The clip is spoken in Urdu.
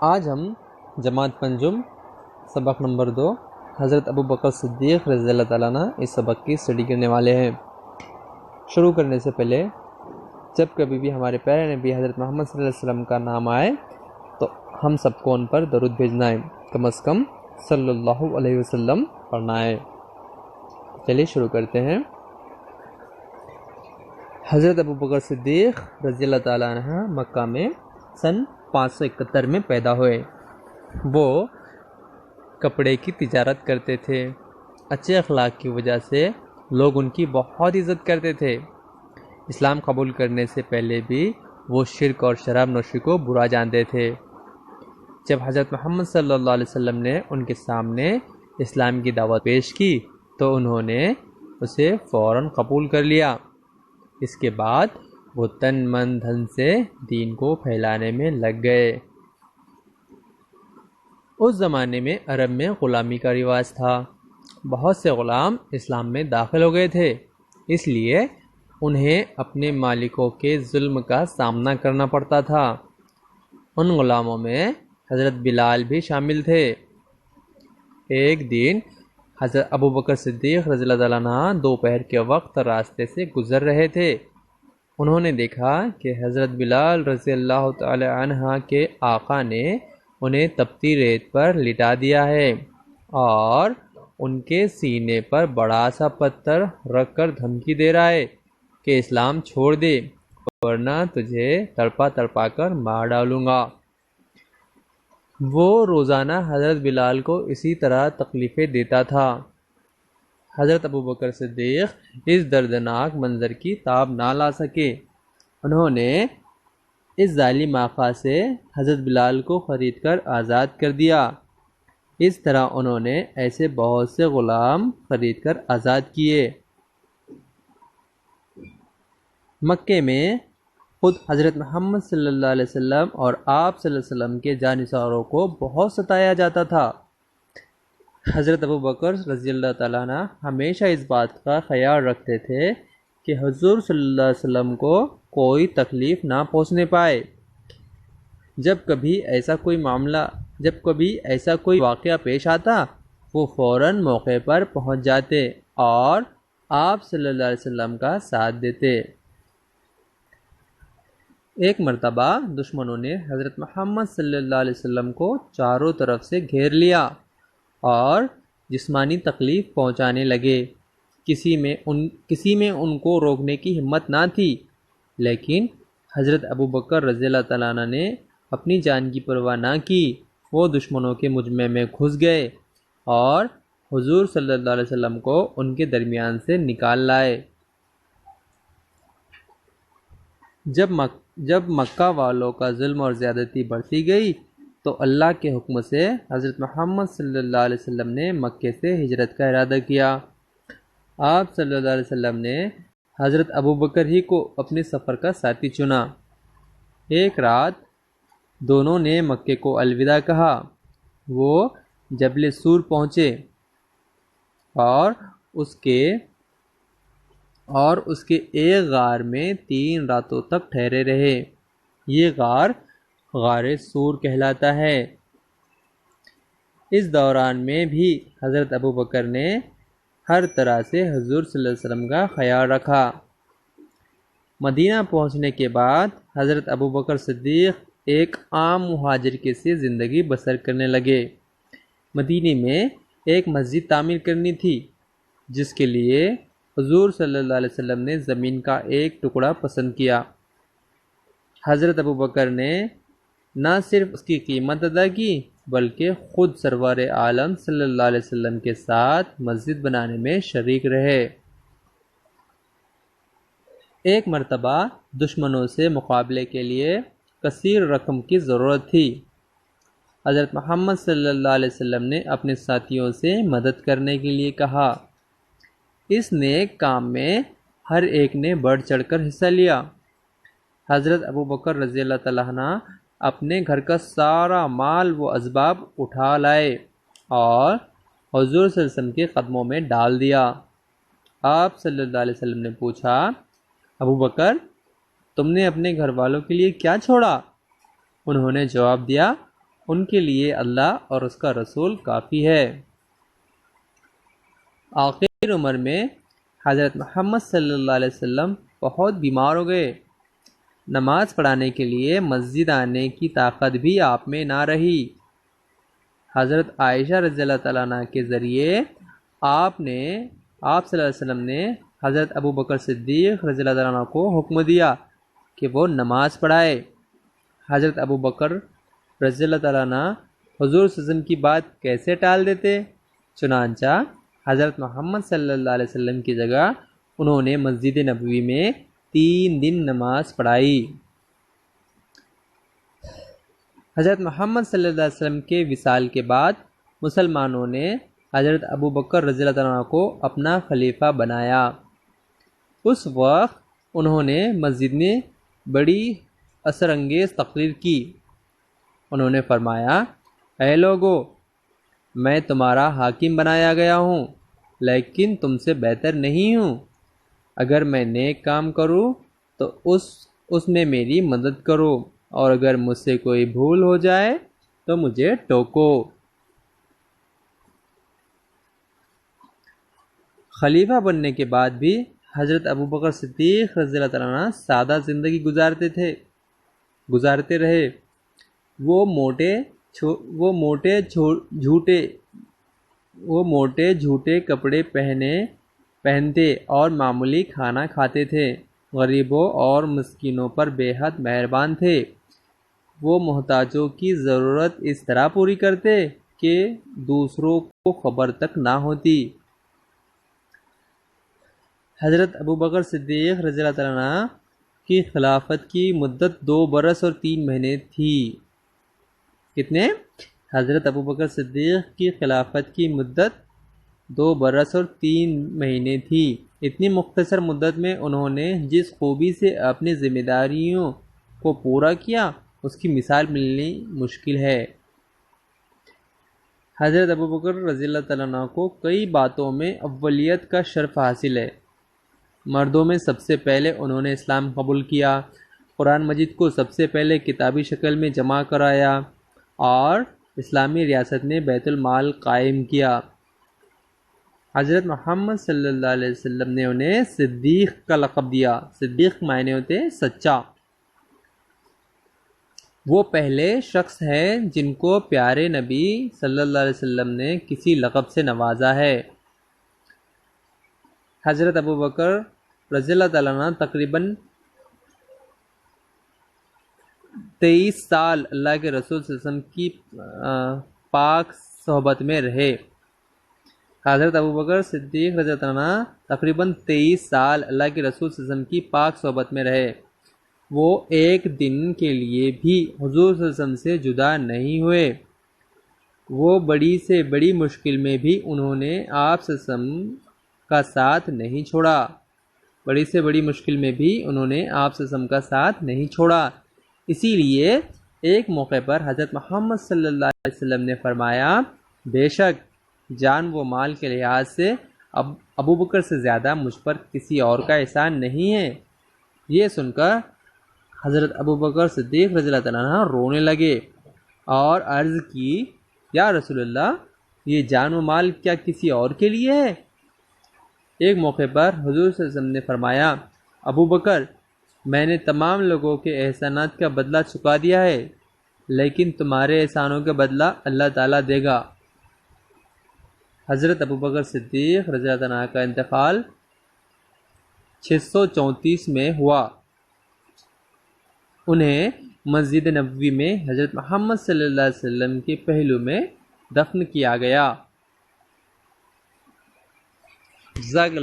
آج ہم جماعت پنجم سبق نمبر 2 حضرت ابو بکر صدیق رضی اللہ تعالیٰ عنہ اس سبق کی اسٹڈی کرنے والے ہیں۔ شروع کرنے سے پہلے جب کبھی بھی ہمارے پیارے نبی حضرت محمد صلی اللہ علیہ وسلم کا نام آئے تو ہم سب کو ان پر درود بھیجنا ہے، کم از کم صلی اللہ علیہ وسلم پڑھنا ہے۔ چلیے شروع کرتے ہیں۔ حضرت ابو بکر صدیق رضی اللہ تعالیٰ عنہ مکہ میں سن 571 میں پیدا ہوئے۔ وہ کپڑے کی تجارت کرتے تھے۔ اچھے اخلاق کی وجہ سے لوگ ان کی بہت عزت کرتے تھے۔ اسلام قبول کرنے سے پہلے بھی وہ شرک اور شراب نوشی کو برا جانتے تھے۔ جب حضرت محمد صلی اللہ علیہ وسلم نے ان کے سامنے اسلام کی دعوت پیش کی تو انہوں نے اسے فوراً قبول کر لیا۔ اس کے بعد وہ تن من دھن سے دین کو پھیلانے میں لگ گئے۔ اس زمانے میں عرب میں غلامی کا رواج تھا۔ بہت سے غلام اسلام میں داخل ہو گئے تھے، اس لیے انہیں اپنے مالکوں کے ظلم کا سامنا کرنا پڑتا تھا۔ ان غلاموں میں حضرت بلال بھی شامل تھے۔ ایک دن حضرت ابو بکر صدیق رضی اللہ تعالیٰ عنہ دوپہر کے وقت راستے سے گزر رہے تھے۔ انہوں نے دیکھا کہ حضرت بلال رضی اللہ تعالی عنہ کے آقا نے انہیں تپتی ریت پر لٹا دیا ہے اور ان کے سینے پر بڑا سا پتھر رکھ کر دھمکی دے رہا ہے کہ اسلام چھوڑ دے ورنہ تجھے تڑپا تڑپا کر مار ڈالوں گا۔ وہ روزانہ حضرت بلال کو اسی طرح تکلیفیں دیتا تھا۔ حضرت ابو بکر صدیق اس دردناک منظر کی تاب نہ لا سکے۔ انہوں نے اس ظالم آقا سے حضرت بلال کو خرید کر آزاد کر دیا۔ اس طرح انہوں نے ایسے بہت سے غلام خرید کر آزاد کیے۔ مکے میں خود حضرت محمد صلی اللہ علیہ وسلم اور آپ صلی اللہ علیہ وسلم کے جانثاروں کو بہت ستایا جاتا تھا۔ حضرت ابو بکر رضی اللہ تعالیٰ عنہ ہمیشہ اس بات کا خیال رکھتے تھے کہ حضور صلی اللہ علیہ وسلم کو کوئی تکلیف نہ پہنچنے پائے۔ جب کبھی ایسا کوئی واقعہ پیش آتا وہ فوراً موقع پر پہنچ جاتے اور آپ صلی اللہ علیہ وسلم کا ساتھ دیتے۔ ایک مرتبہ دشمنوں نے حضرت محمد صلی اللہ علیہ وسلم کو چاروں طرف سے گھیر لیا اور جسمانی تکلیف پہنچانے لگے۔ کسی میں ان کو روکنے کی ہمت نہ تھی، لیکن حضرت ابو بکر رضی اللہ تعالیٰ عنہ نے اپنی جان کی پرواہ نہ کی۔ وہ دشمنوں کے مجمع میں گھس گئے اور حضور صلی اللہ علیہ وسلم کو ان کے درمیان سے نکال لائے۔ جب مکہ والوں کا ظلم اور زیادتی بڑھتی گئی تو اللہ کے حکم سے حضرت محمد صلی اللہ علیہ وسلم نے مکے سے ہجرت کا ارادہ کیا۔ آپ صلی اللہ علیہ وسلم نے حضرت ابو بکر ہی کو اپنے سفر کا ساتھی چنا۔ ایک رات دونوں نے مکے کو الوداع کہا۔ وہ جبل سور پہنچے اور اس کے ایک غار میں 3 راتوں تک ٹھہرے رہے۔ یہ غار سور کہلاتا ہے۔ اس دوران میں بھی حضرت ابو بکر نے ہر طرح سے حضور صلی اللہ علیہ وسلم کا خیال رکھا۔ مدینہ پہنچنے کے بعد حضرت ابو بکر صدیق ایک عام مہاجر کی سی زندگی بسر کرنے لگے۔ مدینہ میں ایک مسجد تعمیر کرنی تھی جس کے لیے حضور صلی اللہ علیہ وسلم نے زمین کا ایک ٹکڑا پسند کیا۔ حضرت ابو بکر نے نہ صرف اس کی قیمت ادا کی بلکہ خود سرور عالم صلی اللہ علیہ وسلم کے ساتھ مسجد بنانے میں شریک رہے۔ ایک مرتبہ دشمنوں سے مقابلے کے لیے کثیر رقم کی ضرورت تھی۔ حضرت محمد صلی اللہ علیہ وسلم نے اپنے ساتھیوں سے مدد کرنے کے لیے کہا۔ اس نیک کام میں ہر ایک نے بڑھ چڑھ کر حصہ لیا۔ حضرت ابو بکر رضی اللہ تعالیٰ عنہ اپنے گھر کا سارا مال و اسباب اٹھا لائے اور حضور صلی اللہ علیہ وسلم کے قدموں میں ڈال دیا۔ آپ صلی اللہ علیہ وسلم نے پوچھا، ابو بکر تم نے اپنے گھر والوں کے لیے کیا چھوڑا؟ انہوں نے جواب دیا، ان کے لیے اللہ اور اس کا رسول کافی ہے۔ آخر عمر میں حضرت محمد صلی اللہ علیہ وسلم بہت بیمار ہو گئے۔ نماز پڑھانے کے لیے مسجد آنے کی طاقت بھی آپ میں نہ رہی۔ حضرت عائشہ رضی اللہ تعالیٰ عنہ کے ذریعے آپ صلی اللہ علیہ وسلم نے حضرت ابو بکر صدیق رضی اللہ تعالیٰ عنہ کو حکم دیا کہ وہ نماز پڑھائے۔ حضرت ابو بکر رضی اللہ تعالیٰ عنہ حضور صلی اللہ علیہ وسلم کی بات کیسے ٹال دیتے؟ چنانچہ حضرت محمد صلی اللہ علیہ وسلم کی جگہ انہوں نے مسجد نبوی میں 3 دن نماز پڑھائی۔ حضرت محمد صلی اللہ علیہ وسلم کے وصال کے بعد مسلمانوں نے حضرت ابو بکر رضی اللہ عنہ کو اپنا خلیفہ بنایا۔ اس وقت انہوں نے مسجد میں بڑی اثر انگیز تقریر کی۔ انہوں نے فرمایا، اے لوگو، میں تمہارا حاکم بنایا گیا ہوں، لیکن تم سے بہتر نہیں ہوں۔ اگر میں نیک کام کروں تو اس میں میری مدد کرو، اور اگر مجھ سے کوئی بھول ہو جائے تو مجھے ٹوکو۔ خلیفہ بننے کے بعد بھی حضرت ابو بکر صدیق رضی اللہ تعالیٰ عنہ سادہ زندگی گزارتے رہے۔ وہ موٹے جھوٹے کپڑے پہنتے اور معمولی کھانا کھاتے تھے۔ غریبوں اور مسکینوں پر بے حد مہربان تھے۔ وہ محتاجوں کی ضرورت اس طرح پوری کرتے کہ دوسروں کو خبر تک نہ ہوتی۔ حضرت ابو بکر صدیق رضی اللہ تعالیٰ عنہ کی خلافت کی مدت 2 برس اور 3 مہینے تھی۔ کتنے؟ حضرت ابو بکر صدیق کی خلافت کی مدت 2 برس اور 3 مہینے تھی۔ اتنی مختصر مدت میں انہوں نے جس خوبی سے اپنی ذمہ داریوں کو پورا کیا، اس کی مثال ملنی مشکل ہے۔ حضرت ابو بکر رضی اللہ تعالیٰ عنہ کو کئی باتوں میں اولیت کا شرف حاصل ہے۔ مردوں میں سب سے پہلے انہوں نے اسلام قبول کیا، قرآن مجید کو سب سے پہلے کتابی شکل میں جمع کرایا، اور اسلامی ریاست میں بیت المال قائم کیا۔ حضرت محمد صلی اللہ علیہ وسلم نے انہیں صدیق کا لقب دیا۔ صدیق معنی ہوتے ہیں سچا۔ وہ پہلے شخص ہیں جن کو پیارے نبی صلی اللہ علیہ وسلم نے کسی لقب سے نوازا ہے۔ حضرت ابو بکر رضی اللہ تعالیٰ عنہ تقریباً 23 سال اللہ کے رسول صلی اللہ علیہ وسلم کی پاک صحبت میں رہے۔ حضرت ابو بکر صدیق رضی اللہ عنہ تقریباً 23 سال اللہ کے رسول صلی اللہ علیہ وسلم کی پاک صحبت میں رہے۔ وہ ایک دن کے لیے بھی حضور صلی اللہ علیہ وسلم سے جدا نہیں ہوئے۔ وہ بڑی سے بڑی مشکل میں بھی انہوں نے آپ صلی اللہ علیہ وسلم کا ساتھ نہیں چھوڑا۔ بڑی سے بڑی مشکل میں بھی انہوں نے آپ صلی اللہ علیہ وسلم کا ساتھ نہیں چھوڑا۔ اسی لیے ایک موقع پر حضرت محمد صلی اللہ علیہ وسلم نے فرمایا، بے شک جان و مال کے لحاظ سے ابو بکر سے زیادہ مجھ پر کسی اور کا احسان نہیں ہے۔ یہ سن کر حضرت ابو بکر صدیق رضی اللہ تعالیٰ عنہ رونے لگے اور عرض کی، یا رسول اللہ، یہ جان و مال کیا کسی اور کے لیے ہے؟ ایک موقع پر حضور صلی اللہ علیہ وسلم نے فرمایا، ابو بکر، میں نے تمام لوگوں کے احسانات کا بدلہ چکا دیا ہے، لیکن تمہارے احسانوں کا بدلہ اللہ تعالیٰ دے گا۔ حضرت ابو بکر صدیق رضی اللہ عنہ کا انتقال 634 میں ہوا۔ انہیں مسجد نبوی میں حضرت محمد صلی اللہ علیہ وسلم کے پہلو میں دفن کیا گیا۔ جزاک اللہ